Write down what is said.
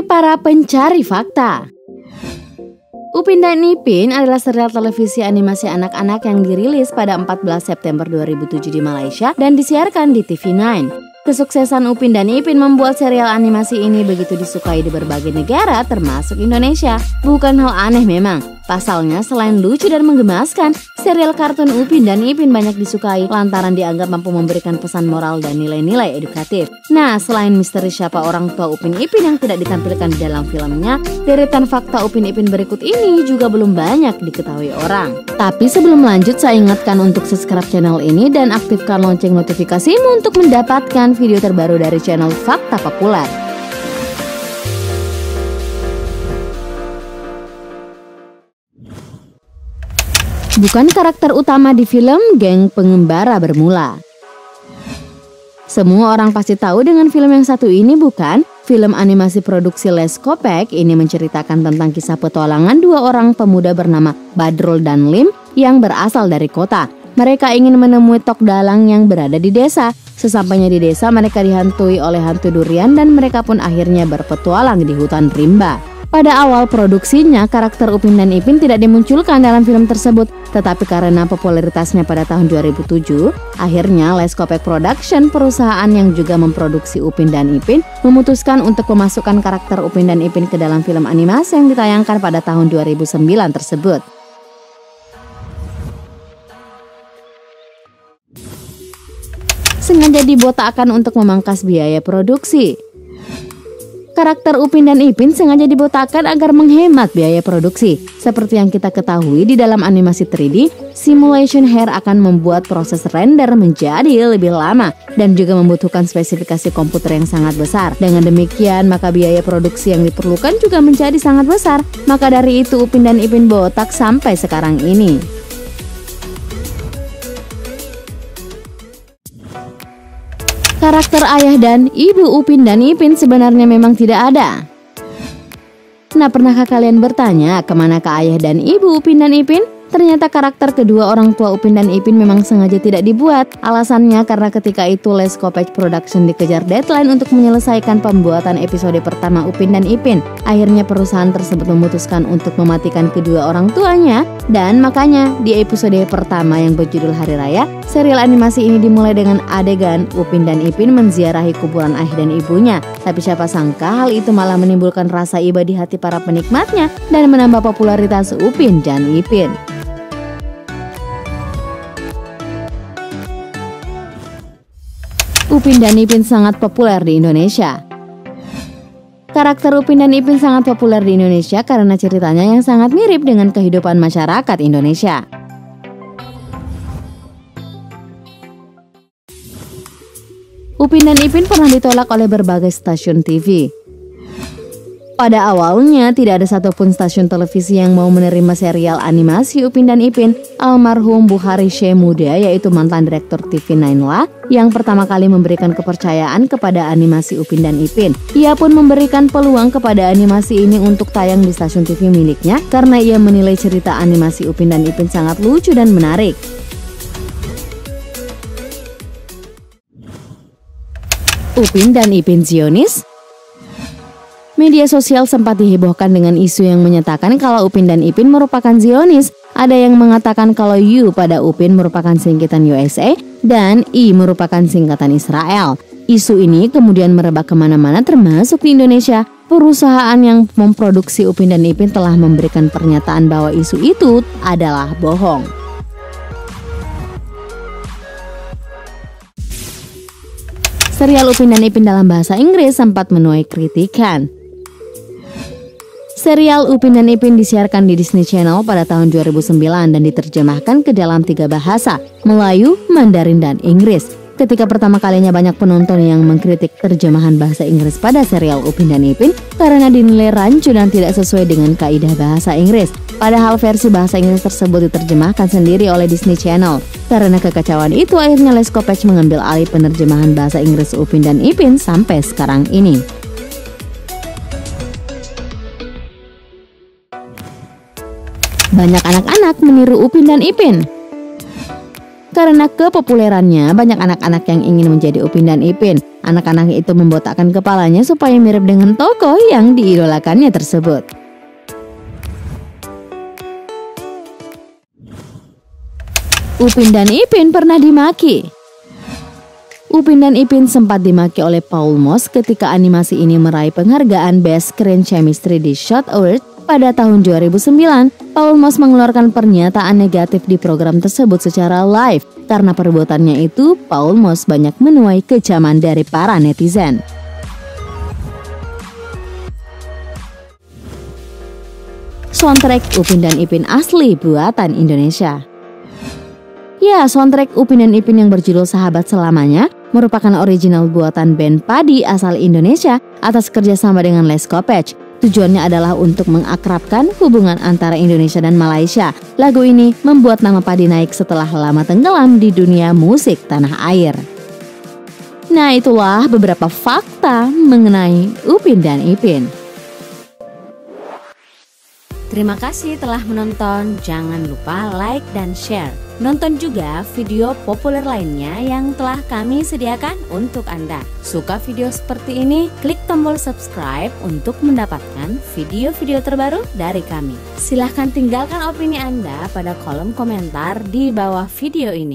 para pencari fakta. Upin dan Ipin adalah serial televisi animasi anak-anak yang dirilis pada 14 September 2007 di Malaysia dan disiarkan di TV9. Kesuksesan Upin dan Ipin membuat serial animasi ini begitu disukai di berbagai negara termasuk Indonesia. Bukan hal aneh memang, pasalnya selain lucu dan menggemaskan, serial kartun Upin dan Ipin banyak disukai lantaran dianggap mampu memberikan pesan moral dan nilai-nilai edukatif. Nah, selain misteri siapa orang tua Upin Ipin yang tidak ditampilkan di dalam filmnya, deretan fakta Upin Ipin berikut ini juga belum banyak diketahui orang. Tapi sebelum lanjut, saya ingatkan untuk subscribe channel ini dan aktifkan lonceng notifikasimu untuk mendapatkan video terbaru dari channel Fakta Populer. Bukan karakter utama di film Geng Pengembara Bermula. Semua orang pasti tahu dengan film yang satu ini, bukan? Film animasi produksi Les Kopek ini menceritakan tentang kisah petualangan dua orang pemuda bernama Badrul dan Lim yang berasal dari kota. Mereka ingin menemui Tok Dalang yang berada di desa. Sesampainya di desa, mereka dihantui oleh hantu durian dan mereka pun akhirnya berpetualang di hutan rimba. Pada awal produksinya, karakter Upin dan Ipin tidak dimunculkan dalam film tersebut. Tetapi karena popularitasnya pada tahun 2007, akhirnya Les Kopek Production, perusahaan yang juga memproduksi Upin dan Ipin, memutuskan untuk memasukkan karakter Upin dan Ipin ke dalam film animasi yang ditayangkan pada tahun 2009 tersebut. Sengaja dibotakkan untuk memangkas biaya produksi. Karakter Upin dan Ipin sengaja dibotakkan agar menghemat biaya produksi. Seperti yang kita ketahui di dalam animasi 3D, simulation hair akan membuat proses render menjadi lebih lama dan juga membutuhkan spesifikasi komputer yang sangat besar. Dengan demikian, maka biaya produksi yang diperlukan juga menjadi sangat besar. Maka dari itu Upin dan Ipin botak sampai sekarang ini. Karakter ayah dan ibu Upin dan Ipin sebenarnya memang tidak ada. Nah, pernahkah kalian bertanya kemanakah ayah dan ibu Upin dan Ipin? Ternyata karakter kedua orang tua Upin dan Ipin memang sengaja tidak dibuat. Alasannya karena ketika itu Les Kopek Production dikejar deadline untuk menyelesaikan pembuatan episode pertama Upin dan Ipin. Akhirnya perusahaan tersebut memutuskan untuk mematikan kedua orang tuanya. Dan makanya di episode pertama yang berjudul Hari Raya, serial animasi ini dimulai dengan adegan Upin dan Ipin menziarahi kuburan ayah dan ibunya. Tapi siapa sangka hal itu malah menimbulkan rasa iba di hati para penikmatnya dan menambah popularitas Upin dan Ipin. Upin dan Ipin sangat populer di Indonesia. Karakter Upin dan Ipin sangat populer di Indonesia karena ceritanya yang sangat mirip dengan kehidupan masyarakat Indonesia. Upin dan Ipin pernah ditolak oleh berbagai stasiun TV. Pada awalnya tidak ada satupun stasiun televisi yang mau menerima serial animasi Upin dan Ipin. Almarhum Bukhari Syekh Muda, yaitu mantan direktur TV9 lah, yang pertama kali memberikan kepercayaan kepada animasi Upin dan Ipin. Ia pun memberikan peluang kepada animasi ini untuk tayang di stasiun TV miliknya karena ia menilai cerita animasi Upin dan Ipin sangat lucu dan menarik. Upin dan Ipin Zionis. Media sosial sempat dihebohkan dengan isu yang menyatakan kalau Upin dan Ipin merupakan Zionis. Ada yang mengatakan kalau U pada Upin merupakan singkatan USA dan I merupakan singkatan Israel. Isu ini kemudian merebak kemana-mana termasuk di Indonesia. Perusahaan yang memproduksi Upin dan Ipin telah memberikan pernyataan bahwa isu itu adalah bohong. Serial Upin dan Ipin dalam bahasa Inggris sempat menuai kritikan. Serial Upin dan Ipin disiarkan di Disney Channel pada tahun 2009 dan diterjemahkan ke dalam 3 bahasa, Melayu, Mandarin, dan Inggris. Ketika pertama kalinya banyak penonton yang mengkritik terjemahan bahasa Inggris pada serial Upin dan Ipin karena dinilai rancu dan tidak sesuai dengan kaidah bahasa Inggris. Padahal versi bahasa Inggris tersebut diterjemahkan sendiri oleh Disney Channel. Karena kekacauan itu akhirnya Les Kopek mengambil alih penerjemahan bahasa Inggris Upin dan Ipin sampai sekarang ini. Banyak anak-anak meniru Upin dan Ipin. Karena kepopulerannya, banyak anak-anak yang ingin menjadi Upin dan Ipin. Anak-anak itu membotakkan kepalanya supaya mirip dengan tokoh yang diidolakannya tersebut. Upin dan Ipin pernah dimaki. Upin dan Ipin sempat dimaki oleh Paul Moss ketika animasi ini meraih penghargaan Best Screen Chemistry di Short Award pada tahun 2009. Paul Moss mengeluarkan pernyataan negatif di program tersebut secara live. Karena perbuatannya itu, Paul Moss banyak menuai kecaman dari para netizen. Soundtrack Upin dan Ipin asli buatan Indonesia. Ya, soundtrack Upin dan Ipin yang berjudul Sahabat Selamanya merupakan original buatan band Padi asal Indonesia atas kerjasama dengan Les Kopech. Tujuannya adalah untuk mengakrabkan hubungan antara Indonesia dan Malaysia. Lagu ini membuat nama Padi naik setelah lama tenggelam di dunia musik tanah air. Nah, itulah beberapa fakta mengenai Upin dan Ipin. Terima kasih telah menonton. Jangan lupa like dan share. Nonton juga video populer lainnya yang telah kami sediakan untuk Anda. Suka video seperti ini? Klik tombol subscribe untuk mendapatkan video-video terbaru dari kami. Silahkan tinggalkan opini Anda pada kolom komentar di bawah video ini.